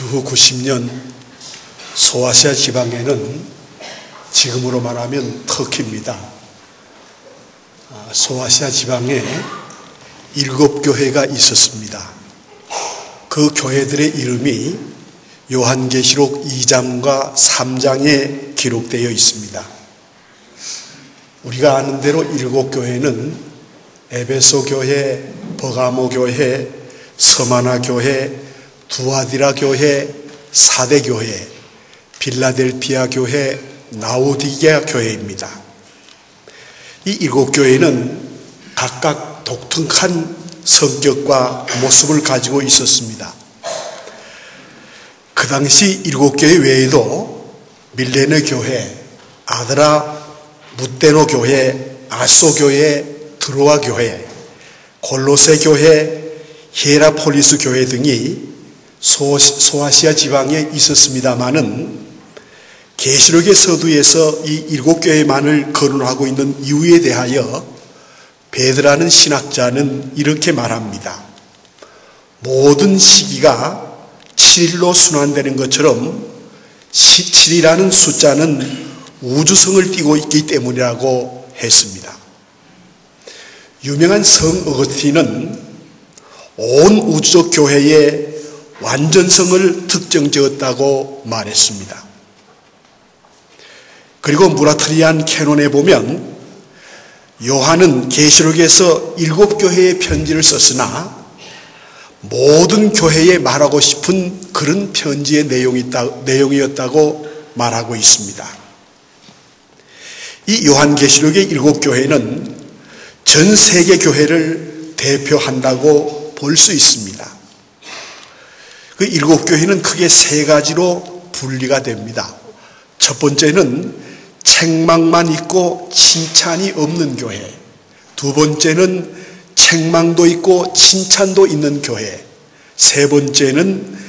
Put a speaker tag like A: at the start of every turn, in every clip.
A: 주후 90년 소아시아 지방에는 지금으로 말하면 터키입니다. 소아시아 지방에 7교회가 있었습니다. 그 교회들의 이름이 요한계시록 2장과 3장에 기록되어 있습니다. 우리가 아는 대로 7교회는 에베소 교회, 버가모 교회, 서마나 교회, 두아디라 교회, 사대 교회, 빌라델피아 교회, 라오디게아 교회입니다. 이 7교회는 각각 독특한 성격과 모습을 가지고 있었습니다. 그 당시 7교회 외에도 밀레네 교회, 아드라 무테노 교회, 아소 교회, 드로아 교회, 골로세 교회, 히에라폴리스 교회 등이 소아시아 지방에 있었습니다마는 계시록의 서두에서 이 7교회만을 거론하고 있는 이유에 대하여 베드라는 신학자는 이렇게 말합니다. 모든 시기가 7일로 순환되는 것처럼 7이라는 숫자는 우주성을 띠고 있기 때문이라고 했습니다. 유명한 성 어거스틴은 온 우주적 교회의 완전성을 특정지었다고 말했습니다. 그리고 무라트리안 캐논에 보면 요한은 계시록에서 7교회의 편지를 썼으나 모든 교회에 말하고 싶은 그런 편지의 내용이었다고 말하고 있습니다. 이 요한계시록의 7교회는 전 세계 교회를 대표한다고 볼 수 있습니다. 그 7교회는 크게 3가지로 분리가 됩니다. 첫 번째는 책망만 있고 칭찬이 없는 교회. 두 번째는 책망도 있고 칭찬도 있는 교회. 세 번째는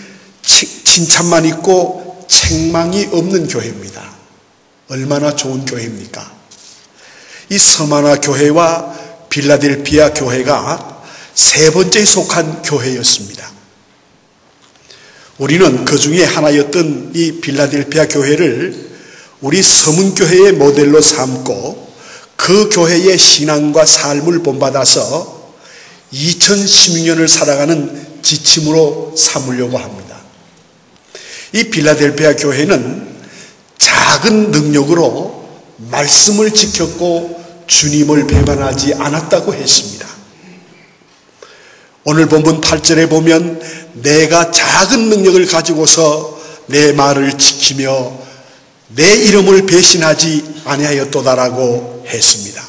A: 칭찬만 있고 책망이 없는 교회입니다. 얼마나 좋은 교회입니까? 이 서마나 교회와 빌라델피아 교회가 세 번째에 속한 교회였습니다. 우리는 그 중에 하나였던 이 빌라델피아 교회를 우리 서문교회의 모델로 삼고 그 교회의 신앙과 삶을 본받아서 2016년을 살아가는 지침으로 삼으려고 합니다. 이 빌라델피아 교회는 작은 능력으로 말씀을 지켰고 주님을 배반하지 않았다고 했습니다. 오늘 본문 8절에 보면 내가 작은 능력을 가지고서 내 말을 지키며 내 이름을 배신하지 아니하였도다라고 했습니다.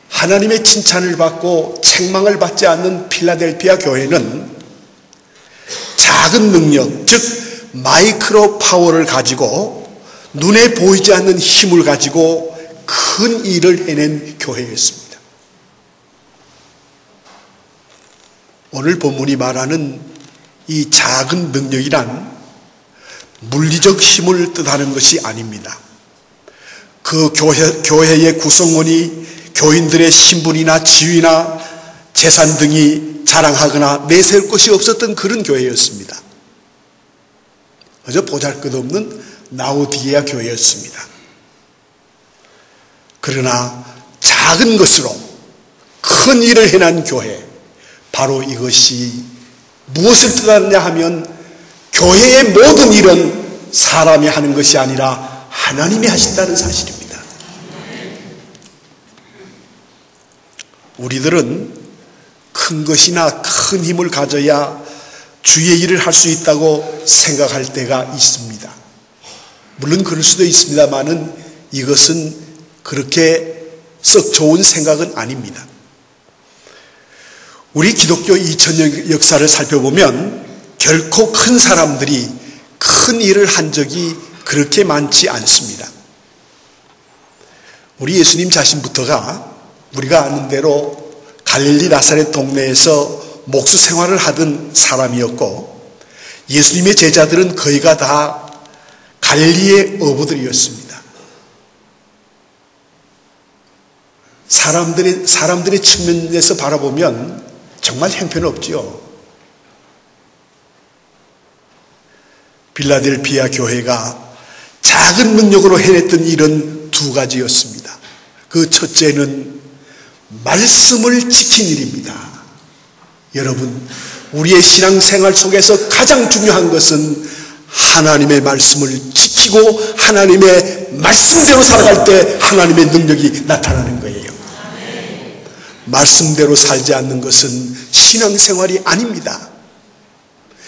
A: 하나님의 칭찬을 받고 책망을 받지 않는 필라델피아 교회는 작은 능력, 즉 마이크로 파워를 가지고 눈에 보이지 않는 힘을 가지고 큰 일을 해낸 교회였습니다. 오늘 본문이 말하는 이 작은 능력이란 물리적 힘을 뜻하는 것이 아닙니다. 그 교회의 구성원이 교인들의 신분이나 지위나 재산 등이 자랑하거나 내세울 것이 없었던 그런 교회였습니다. 그저 보잘것없는 라오디게아 교회였습니다. 그러나 작은 것으로 큰 일을 해낸 교회, 바로 이것이 무엇을 뜻하느냐 하면 교회의 모든 일은 사람이 하는 것이 아니라 하나님이 하신다는 사실입니다. 우리들은 큰 것이나 큰 힘을 가져야 주의 일을 할 수 있다고 생각할 때가 있습니다. 물론 그럴 수도 있습니다만은 이것은 그렇게 썩 좋은 생각은 아닙니다. 우리 기독교 2000년 역사를 살펴보면 결코 큰 사람들이 큰 일을 한 적이 그렇게 많지 않습니다. 우리 예수님 자신부터가 우리가 아는 대로 갈릴리 나사렛 동네에서 목수 생활을 하던 사람이었고 예수님의 제자들은 거의가 다 갈릴리의 어부들이었습니다. 사람들의 측면에서 바라보면 정말 형편없지요. 필라델피아 교회가 작은 능력으로 해냈던 일은 두 가지였습니다. 그 첫째는 말씀을 지킨 일입니다. 여러분, 우리의 신앙생활 속에서 가장 중요한 것은 하나님의 말씀을 지키고 하나님의 말씀대로 살아갈 때 하나님의 능력이 나타나는 거예요. 말씀대로 살지 않는 것은 신앙생활이 아닙니다.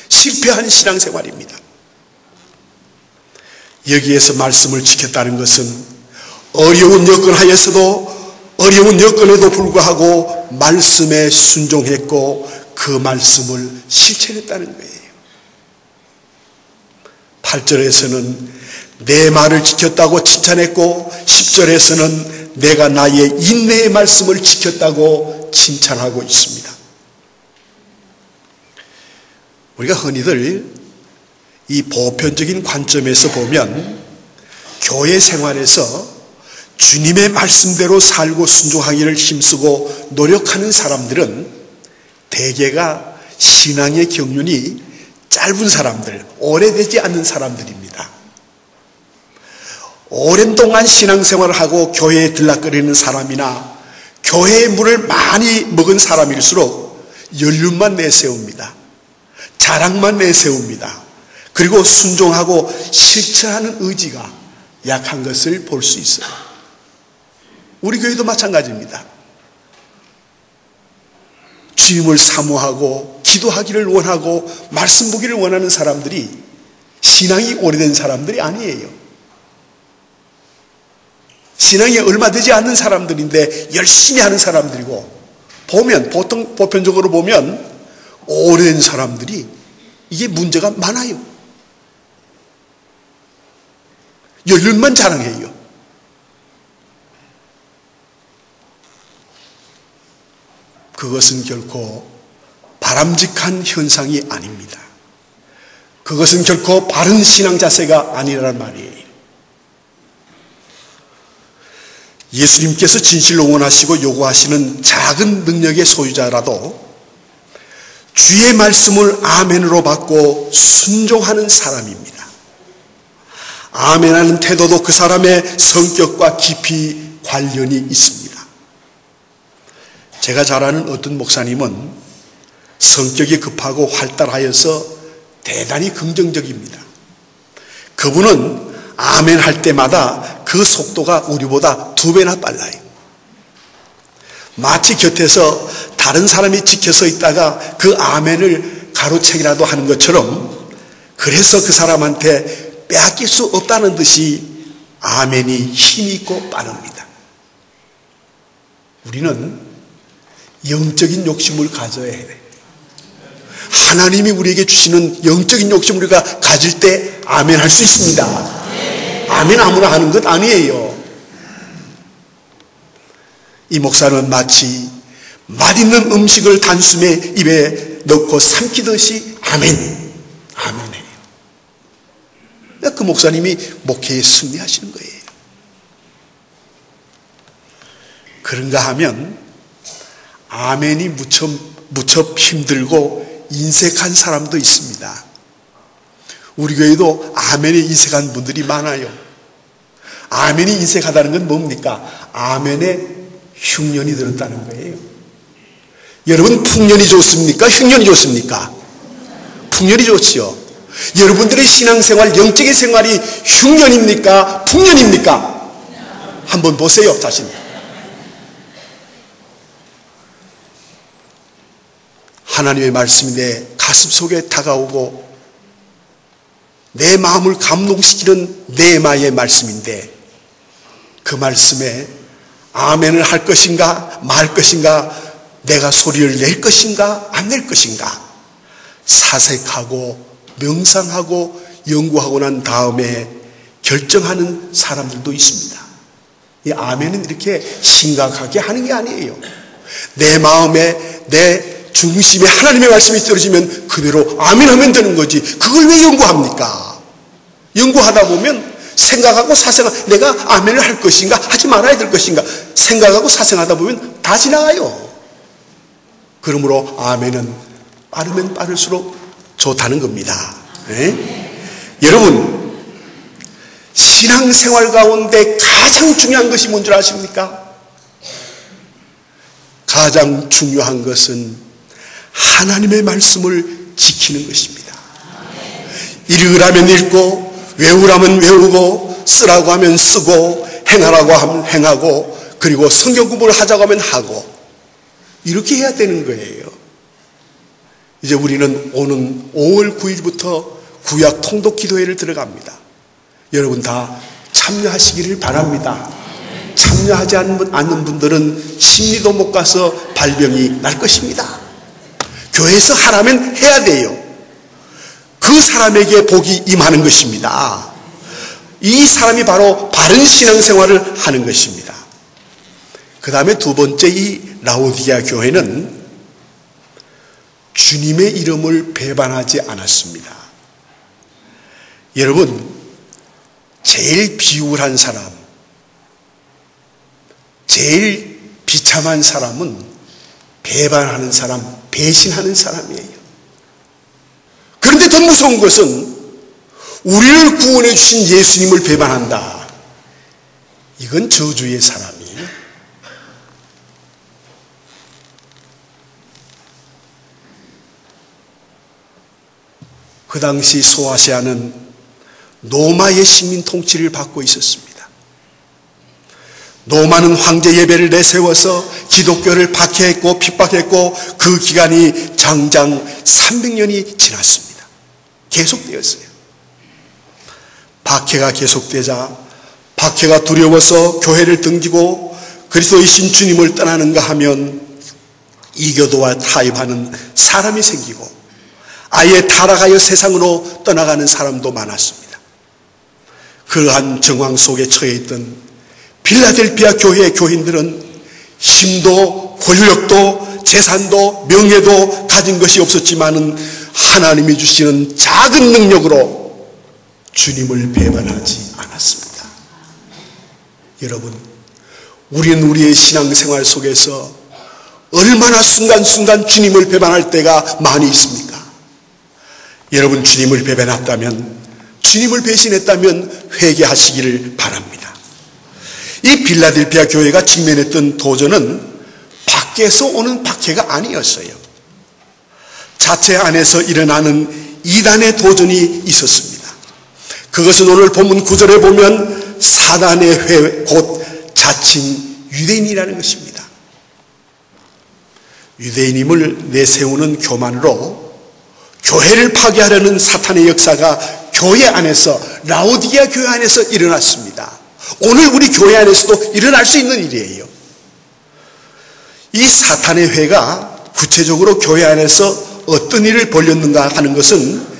A: 실패한 신앙생활입니다. 여기에서 말씀을 지켰다는 것은 어려운 여건 하에서도 어려운 여건에도 불구하고 말씀에 순종했고 그 말씀을 실천했다는 거예요. 8절에서는 내 말을 지켰다고 칭찬했고 10절에서는 내가 나의 인내의 말씀을 지켰다고 칭찬하고 있습니다. 우리가 흔히들 이 보편적인 관점에서 보면 교회 생활에서 주님의 말씀대로 살고 순종하기를 힘쓰고 노력하는 사람들은 대개가 신앙의 경륜이 짧은 사람들, 오래되지 않는 사람들입니다. 오랜 동안 신앙생활을 하고 교회에 들락거리는 사람이나 교회의 물을 많이 먹은 사람일수록 연륜만 내세웁니다. 자랑만 내세웁니다. 그리고 순종하고 실천하는 의지가 약한 것을 볼 수 있어요. 우리 교회도 마찬가지입니다. 주님을 사모하고 기도하기를 원하고 말씀 보기를 원하는 사람들이 신앙이 오래된 사람들이 아니에요. 신앙이 얼마 되지 않는 사람들인데 열심히 하는 사람들이고, 보면 보통 보편적으로 보면 오래된 사람들이 이게 문제가 많아요. 연륜만 자랑해요. 그것은 결코 바람직한 현상이 아닙니다. 그것은 결코 바른 신앙 자세가 아니라는 말이에요. 예수님께서 진실로 원하시고 요구하시는 작은 능력의 소유자라도 주의 말씀을 아멘으로 받고 순종하는 사람입니다. 아멘하는 태도도 그 사람의 성격과 깊이 관련이 있습니다. 제가 잘 아는 어떤 목사님은 성격이 급하고 활달하여서 대단히 긍정적입니다. 그분은 아멘 할 때마다 그 속도가 우리보다 2배나 빨라요. 마치 곁에서 다른 사람이 지켜서 있다가 그 아멘을 가로채기라도 하는 것처럼, 그래서 그 사람한테 빼앗길 수 없다는 듯이 아멘이 힘있고 빠릅니다. 우리는 영적인 욕심을 가져야 해요. 하나님이 우리에게 주시는 영적인 욕심을 우리가 가질 때 아멘 할 수 있습니다. 아멘 아무나 하는 것 아니에요. 이 목사는 마치 맛있는 음식을 단숨에 입에 넣고 삼키듯이 아멘, 아멘해요. 그 목사님이 목회에 승리하시는 거예요. 그런가 하면 아멘이 무척 힘들고 인색한 사람도 있습니다. 우리 교회도 아멘에 인색한 분들이 많아요. 아멘이 인색하다는 건 뭡니까? 아멘에 흉년이 들었다는 거예요. 여러분, 풍년이 좋습니까? 흉년이 좋습니까? 풍년이 좋지요. 여러분들의 신앙생활, 영적인 생활이 흉년입니까? 풍년입니까? 한번 보세요, 자신. 하나님의 말씀이 내 가슴 속에 다가오고 내 마음을 감동시키는 네마의 말씀인데, 그 말씀에 아멘을 할 것인가 말 것인가, 내가 소리를 낼 것인가 안 낼 것인가 사색하고 명상하고 연구하고 난 다음에 결정하는 사람들도 있습니다. 이 아멘은 이렇게 심각하게 하는 게 아니에요. 내 마음에 내 중심에 하나님의 말씀이 떨어지면 그대로 아멘하면 되는 거지. 그걸 왜 연구합니까? 연구하다 보면 생각하고 사생하고, 내가 아멘을 할 것인가 하지 말아야 될 것인가 생각하고 사생하다 보면 다 지나가요. 그러므로 아멘은 빠르면 빠를수록 좋다는 겁니다. 네? 여러분, 신앙생활 가운데 가장 중요한 것이 뭔 줄 아십니까? 가장 중요한 것은 하나님의 말씀을 지키는 것입니다. 읽으라면 읽고, 외우라면 외우고, 쓰라고 하면 쓰고, 행하라고 하면 행하고, 그리고 성경 공부를 하자고 하면 하고, 이렇게 해야 되는 거예요. 이제 우리는 오는 5월 9일부터 구약 통독 기도회를 들어갑니다. 여러분 다 참여하시기를 바랍니다. 참여하지 않는 분들은 심리도 못 가서 발병이 날 것입니다. 교회에서 하라면 해야 돼요. 그 사람에게 복이 임하는 것입니다. 이 사람이 바로 바른 신앙생활을 하는 것입니다. 그 다음에 두 번째, 이 라오디게아 교회는 주님의 이름을 배반하지 않았습니다. 여러분, 제일 비굴한 사람, 제일 비참한 사람은 배반하는 사람, 배신하는 사람이에요. 그런데 더 무서운 것은 우리를 구원해 주신 예수님을 배반한다. 이건 저주의 사람이에요. 그 당시 소아시아는 로마의 식민 통치를 받고 있었습니다. 로마는 황제 예배를 내세워서 기독교를 박해했고 핍박했고 그 기간이 장장 300년이 지났습니다. 계속되었어요. 박해가 계속되자 박해가 두려워서 교회를 등지고 그리스도이신 주님을 떠나는가 하면 이교도와 타협하는 사람이 생기고 아예 타락하여 세상으로 떠나가는 사람도 많았습니다. 그러한 정황 속에 처해 있던 필라델피아 교회의 교인들은 힘도 권력도 재산도 명예도 가진 것이 없었지만은 하나님이 주시는 작은 능력으로 주님을 배반하지 않았습니다. 여러분, 우리는 우리의 신앙생활 속에서 얼마나 순간순간 주님을 배반할 때가 많이 있습니까? 여러분, 주님을 배반했다면, 주님을 배신했다면 회개하시기를 바랍니다. 이 빌라델피아 교회가 직면했던 도전은 밖에서 오는 박해가 아니었어요. 자체 안에서 일어나는 이단의 도전이 있었습니다. 그것은 오늘 본문 9절에 보면 사단의 회, 곧 자칭 유대인이라는 것입니다. 유대인임을 내세우는 교만으로 교회를 파괴하려는 사탄의 역사가 교회 안에서, 라오디게아 교회 안에서 일어났습니다. 오늘 우리 교회 안에서도 일어날 수 있는 일이에요. 이 사탄의 회가 구체적으로 교회 안에서 어떤 일을 벌였는가 하는 것은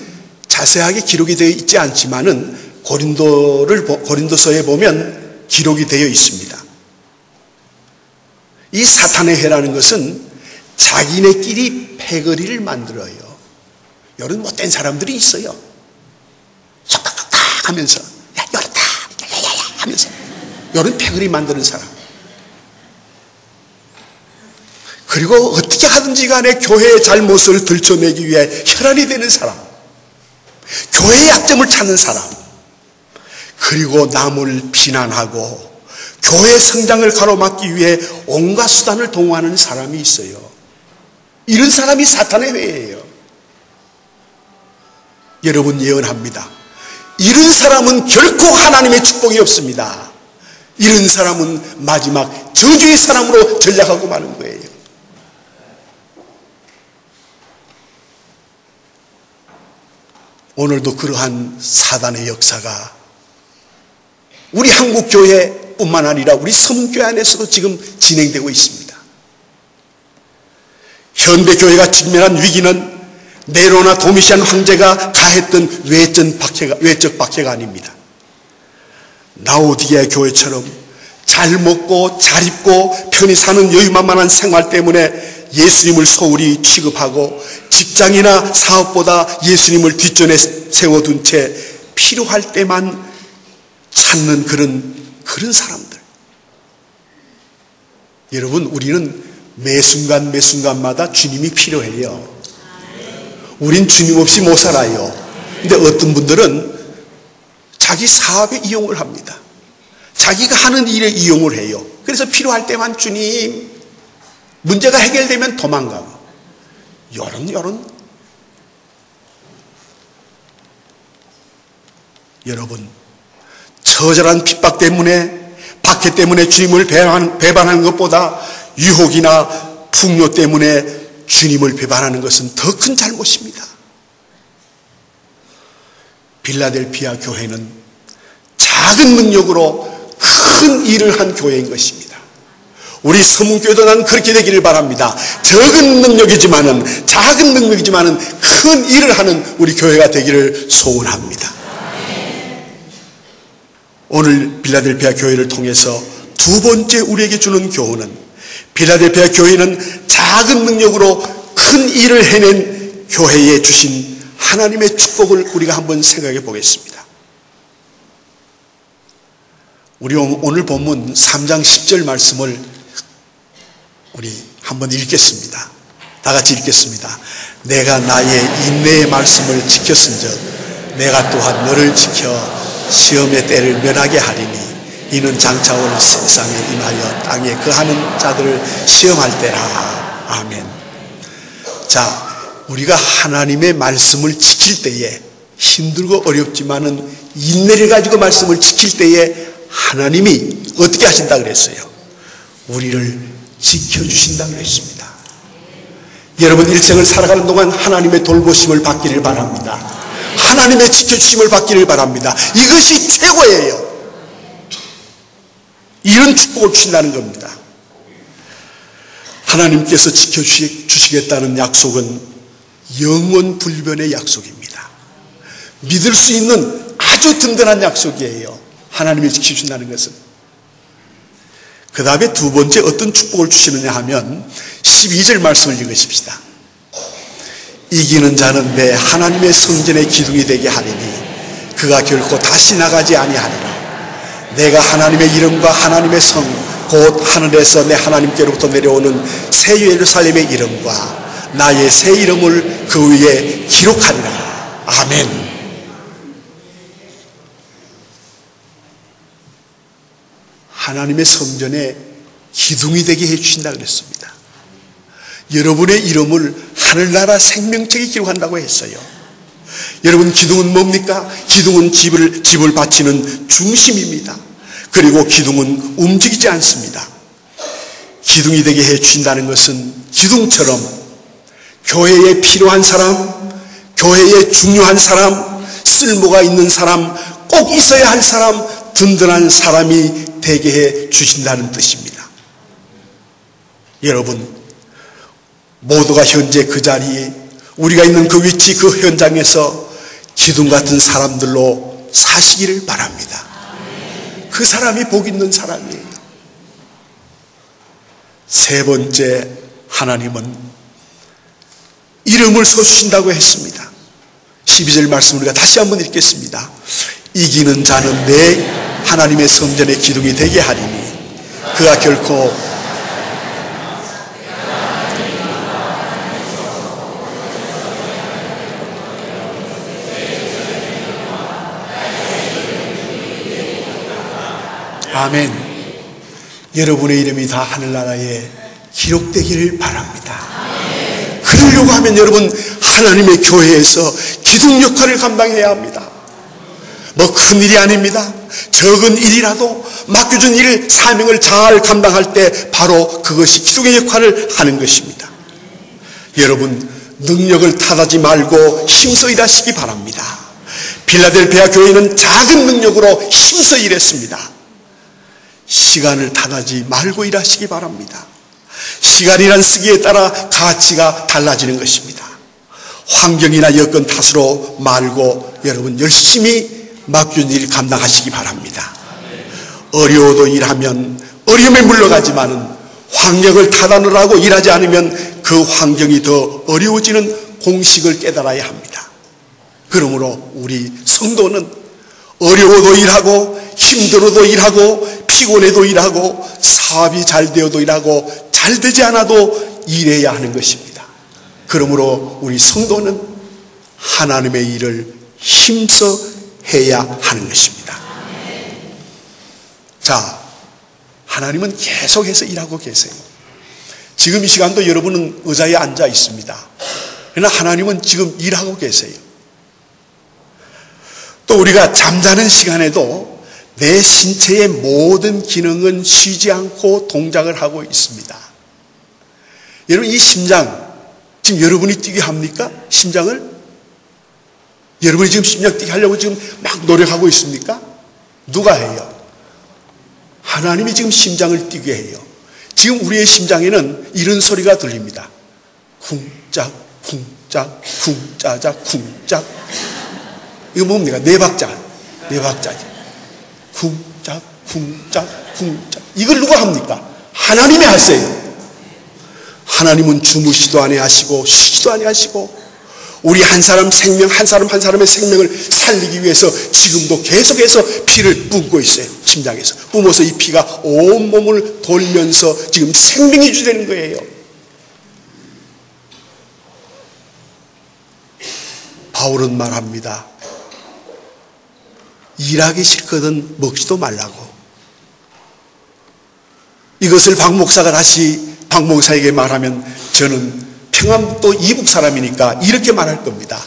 A: 자세하게 기록이 되어 있지 않지만은 고린도서에 보면 기록이 되어 있습니다. 이 사탄의 회라는 것은 자기네끼리 패거리를 만들어요. 이런 못된 사람들이 있어요. 쏙쏙쏙 하면서 야 이렇다 야야야 하면서 이런 패거리 만드는 사람. 그리고 어떻게 하든지 간에 교회의 잘못을 들춰내기 위해 혈안이 되는 사람, 교회의 약점을 찾는 사람, 그리고 남을 비난하고 교회 성장을 가로막기 위해 온갖 수단을 동원하는 사람이 있어요. 이런 사람이 사탄의 회예요. 여러분, 예언합니다. 이런 사람은 결코 하나님의 축복이 없습니다. 이런 사람은 마지막 저주의 사람으로 전락하고 마는 거예요. 오늘도 그러한 사단의 역사가 우리 한국교회뿐만 아니라 우리 서문교회 안에서도 지금 진행되고 있습니다. 현대교회가 직면한 위기는 네로나 도미시안 황제가 가했던 외적 박해가 아닙니다. 라오디게아 교회처럼 잘 먹고 잘 입고 편히 사는 여유만만한 생활 때문에 예수님을 소홀히 취급하고 직장이나 사업보다 예수님을 뒷전에 세워둔 채 필요할 때만 찾는 그런 사람들. 여러분, 우리는 매 순간마다 주님이 필요해요. 우린 주님 없이 못 살아요. 근데 어떤 분들은 자기 사업에 이용을 합니다. 자기가 하는 일에 이용을 해요. 그래서 필요할 때만 주님, 문제가 해결되면 도망가고, 이런 여러분, 처절한 핍박 때문에, 박해 때문에 주님을 배반하는 것보다 유혹이나 풍요 때문에 주님을 배반하는 것은 더 큰 잘못입니다. 빌라델피아 교회는 작은 능력으로 큰 일을 한 교회인 것입니다. 우리 서문교회도 난 그렇게 되기를 바랍니다. 작은 능력이지만은 큰 일을 하는 우리 교회가 되기를 소원합니다. 오늘 빌라델피아 교회를 통해서 두 번째 우리에게 주는 교훈은, 빌라델피아 교회는 작은 능력으로 큰 일을 해낸 교회에 주신 하나님의 축복을 우리가 한번 생각해 보겠습니다. 우리 오늘 본문 3장 10절 말씀을 우리 한번 읽겠습니다. 다 같이 읽겠습니다. 내가 나의 인내의 말씀을 지켰은즉 내가 또한 너를 지켜 시험의 때를 면하게 하리니 이는 장차 올 세상에 임하여 땅에 거하는 자들을 시험할 때라. 아멘. 자, 우리가 하나님의 말씀을 지킬 때에, 힘들고 어렵지만은 인내를 가지고 말씀을 지킬 때에 하나님이 어떻게 하신다 그랬어요? 우리를 지켜주신다 그랬습니다. 여러분 일생을 살아가는 동안 하나님의 돌보심을 받기를 바랍니다. 하나님의 지켜주심을 받기를 바랍니다. 이것이 최고예요. 이런 축복을 주신다는 겁니다. 하나님께서 지켜주시겠다는 약속은 영원 불변의 약속입니다. 믿을 수 있는 아주 든든한 약속이에요. 하나님이 지켜준다는 것은. 그 다음에 두 번째 어떤 축복을 주시느냐 하면 12절 말씀을 읽으십시다. 이기는 자는 내 하나님의 성전의 기둥이 되게 하리니 그가 결코 다시 나가지 아니하리라. 내가 하나님의 이름과 하나님의 성 곧 하늘에서 내 하나님께로부터 내려오는 새 예루살렘의 이름과 나의 새 이름을 그 위에 기록하리라. 아멘. 하나님의 성전에 기둥이 되게 해주신다 그랬습니다. 여러분의 이름을 하늘나라 생명책에 기록한다고 했어요. 여러분, 기둥은 뭡니까? 기둥은 집을 바치는 중심입니다. 그리고 기둥은 움직이지 않습니다. 기둥이 되게 해주신다는 것은 기둥처럼 교회에 필요한 사람, 교회에 중요한 사람, 쓸모가 있는 사람, 꼭 있어야 할 사람, 든든한 사람이 되게 해 주신다는 뜻입니다. 여러분, 모두가 현재 그 자리에, 우리가 있는 그 위치, 그 현장에서 기둥 같은 사람들로 사시기를 바랍니다. 그 사람이 복 있는 사람이에요. 세 번째, 하나님은 이름을 써주신다고 했습니다. 12절 말씀 우리가 다시 한번 읽겠습니다. 이기는 자는 내 하나님의 성전의 기둥이 되게 하리니 그가 결코 아멘. 여러분의 이름이 다 하늘나라에 기록되기를 바랍니다. 그러려고 하면 여러분, 하나님의 교회에서 기둥 역할을 감당해야 합니다. 뭐 큰일이 아닙니다. 적은 일이라도 맡겨준 일, 사명을 잘 감당할 때 바로 그것이 기둥의 역할을 하는 것입니다. 여러분, 능력을 탓하지 말고 힘써 일하시기 바랍니다. 빌라델피아 교회는 작은 능력으로 힘써 일했습니다. 시간을 탓하지 말고 일하시기 바랍니다. 시간이란 시기에 따라 가치가 달라지는 것입니다. 환경이나 여건 탓으로 말고 여러분 열심히 맡겨준 일 감당하시기 바랍니다. 어려워도 일하면 어려움에 물러가지만은 환경을 탓하느라고 일하지 않으면 그 환경이 더 어려워지는 공식을 깨달아야 합니다. 그러므로 우리 성도는 어려워도 일하고 힘들어도 일하고 피곤해도 일하고 사업이 잘 되어도 일하고 잘 되지 않아도 일해야 하는 것입니다. 그러므로 우리 성도는 하나님의 일을 힘써 해야 하는 것입니다. 자, 하나님은 계속해서 일하고 계세요. 지금 이 시간도 여러분은 의자에 앉아 있습니다. 그러나 하나님은 지금 일하고 계세요. 또 우리가 잠자는 시간에도 내 신체의 모든 기능은 쉬지 않고 동작을 하고 있습니다. 여러분, 이 심장, 지금 여러분이 뛰게 합니까? 심장을? 여러분이 지금 심장 뛰게 하려고 지금 막 노력하고 있습니까? 누가 해요? 하나님이 지금 심장을 뛰게 해요. 지금 우리의 심장에는 이런 소리가 들립니다. 쿵짝, 쿵짝, 쿵짜작, 쿵짝. 이거 뭡니까? 네 박자지. 쿵짝, 쿵짝, 쿵짝. 이걸 누가 합니까? 하나님이 하세요. 하나님은 주무시도 아니하시고 쉬지도 아니하시고 우리 한 사람 생명, 한 사람의 생명을 살리기 위해서 지금도 계속해서 피를 뿜고 있어요. 심장에서 뿜어서 이 피가 온 몸을 돌면서 지금 생명이 유지되는 거예요. 바울은 말합니다. 일하기 싫거든 먹지도 말라고. 이것을 박 목사가 다시 박 목사에게 말하면 저는 평안북도 이북 사람이니까 이렇게 말할 겁니다.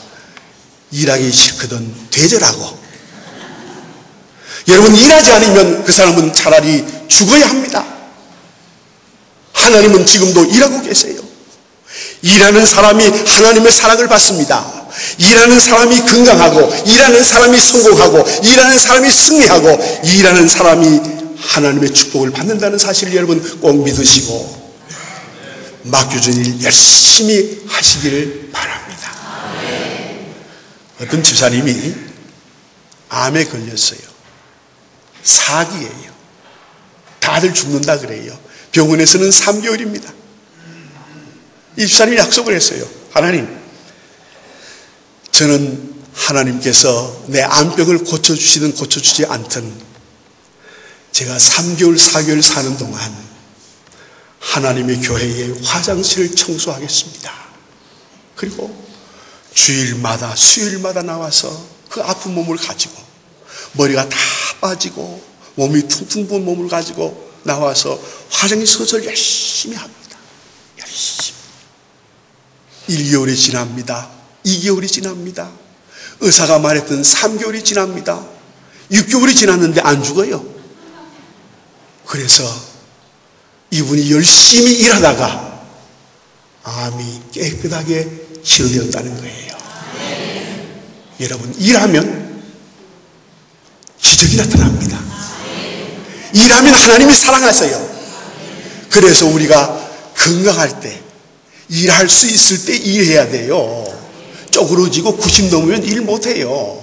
A: 일하기 싫거든 되절하고. 여러분, 일하지 않으면 그 사람은 차라리 죽어야 합니다. 하나님은 지금도 일하고 계세요. 일하는 사람이 하나님의 사랑을 받습니다. 일하는 사람이 건강하고, 일하는 사람이 성공하고, 일하는 사람이 승리하고, 일하는 사람이 하나님의 축복을 받는다는 사실을 여러분 꼭 믿으시고 맡겨준 일 열심히 하시기를 바랍니다. 어떤 집사님이 암에 걸렸어요. 사기예요. 다들 죽는다 그래요. 병원에서는 3개월입니다. 이 집사님이 약속을 했어요. 하나님, 저는 하나님께서 내 암병을 고쳐주시든 고쳐주지 않든 제가 3개월, 4개월 사는 동안 하나님의 교회의 화장실을 청소하겠습니다. 그리고 주일마다, 수요일마다 나와서 그 아픈 몸을 가지고 머리가 다 빠지고 몸이 퉁퉁 부은 몸을 가지고 나와서 화장실 청소를 열심히 합니다. 열심히. 1개월이 지납니다. 2개월이 지납니다. 의사가 말했던 3개월이 지납니다. 6개월이 지났는데 안 죽어요. 그래서 이분이 열심히 일하다가 암이 깨끗하게 치료되었다는 거예요. 여러분, 일하면 기적이 나타납니다. 일하면 하나님이 사랑하세요. 그래서 우리가 건강할 때, 일할 수 있을 때 일해야 돼요. 쪼그러지고 90 넘으면 일 못해요.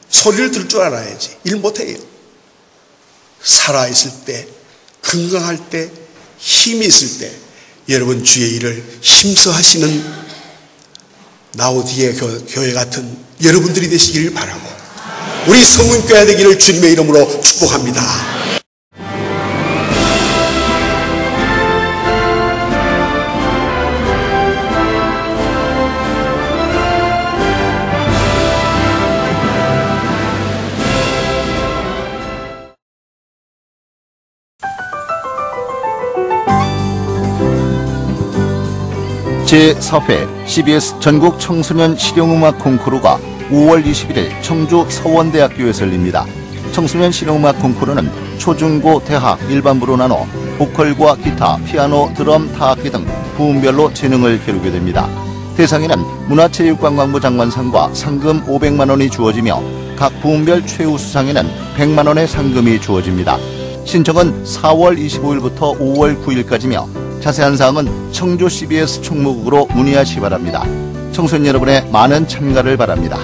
A: 소리를 들 줄 알아야지. 일 못해요. 살아있을 때, 건강할 때, 힘이 있을 때 여러분 주의 일을 힘써 하시는 나우디의 교회 같은 여러분들이 되시기를 바라고 우리 성문교회 되기를 주님의 이름으로 축복합니다.
B: 제4회 CBS 전국 청소년 실용음악 콩쿠르가 5월 21일 청주 서원대학교에서 열립니다. 청소년 실용음악 콩쿠르는 초중고 대학 일반부로 나눠 보컬과 기타, 피아노, 드럼, 타악기 등 부문별로 재능을 겨루게 됩니다. 대상에는 문화체육관광부 장관상과 상금 500만 원이 주어지며 각 부문별 최우수상에는 100만 원의 상금이 주어집니다. 신청은 4월 25일부터 5월 9일까지며 자세한 사항은 청주 CBS 총무국으로 문의하시기 바랍니다. 청소년 여러분의 많은 참가를 바랍니다.